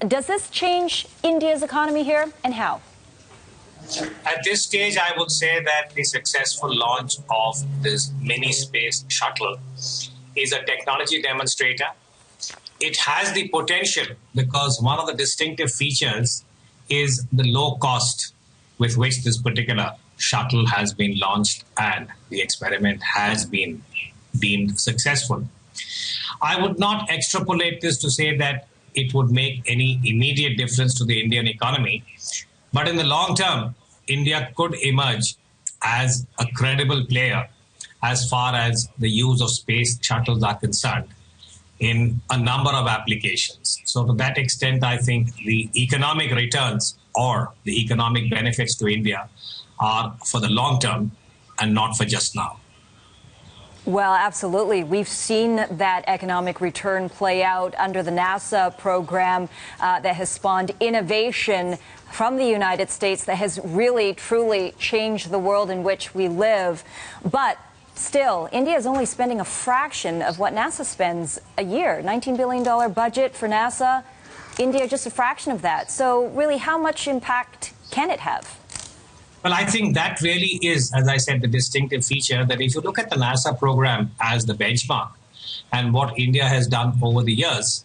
Does this change India's economy here, and how? At this stage, I would say that the successful launch of this mini space shuttle is a technology demonstrator. It has the potential because one of the distinctive features is the low cost with which this particular shuttle has been launched and the experiment has been deemed successful. I would not extrapolate this to say that it would make any immediate difference to the Indian economy. But in the long term, India could emerge as a credible player as far as the use of space shuttles are concerned in a number of applications. So to that extent, I think the economic returns or the economic benefits to India are for the long term and not for just now. Well, absolutely. We've seen that economic return play out under the NASA program that has spawned innovation from the United States that has really, truly changed the world in which we live. But still, India is only spending a fraction of what NASA spends a year. $19 billion budget for NASA. India, just a fraction of that. So really, how much impact can it have? Well, I think that really is, as I said, the distinctive feature that if you look at the NASA program as the benchmark and what India has done over the years,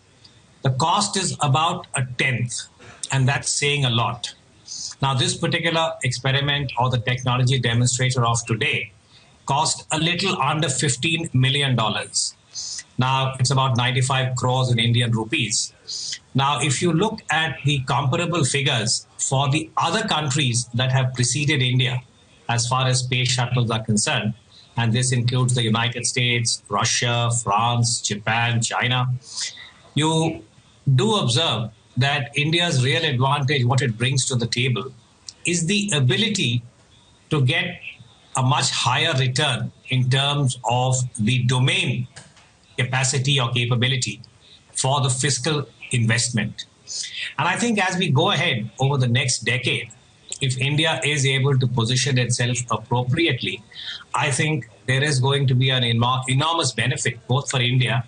the cost is about a tenth, and that's saying a lot. Now, this particular experiment or the technology demonstrator of today cost a little under $15 million. Now, it's about 95 crores in Indian rupees. Now, if you look at the comparable figures for the other countries that have preceded India as far as space shuttles are concerned, and this includes the United States, Russia, France, Japan, China, you do observe that India's real advantage, what it brings to the table, is the ability to get a much higher return in terms of the domain capacity or capability for the fiscal investment. And I think as we go ahead over the next decade, if India is able to position itself appropriately, I think there is going to be an enormous benefit both for India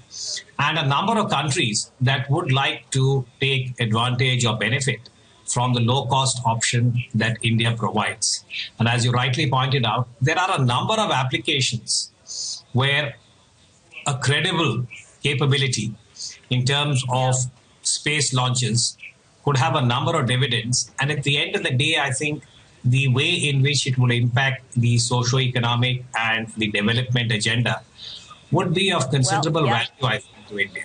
and a number of countries that would like to take advantage or benefit from the low-cost option that India provides. And as you rightly pointed out, there are a number of applications where a credible capability in terms of space launches could have a number of dividends. And at the end of the day, I think the way in which it would impact the socio-economic and the development agenda would be of considerable value, I think, to India.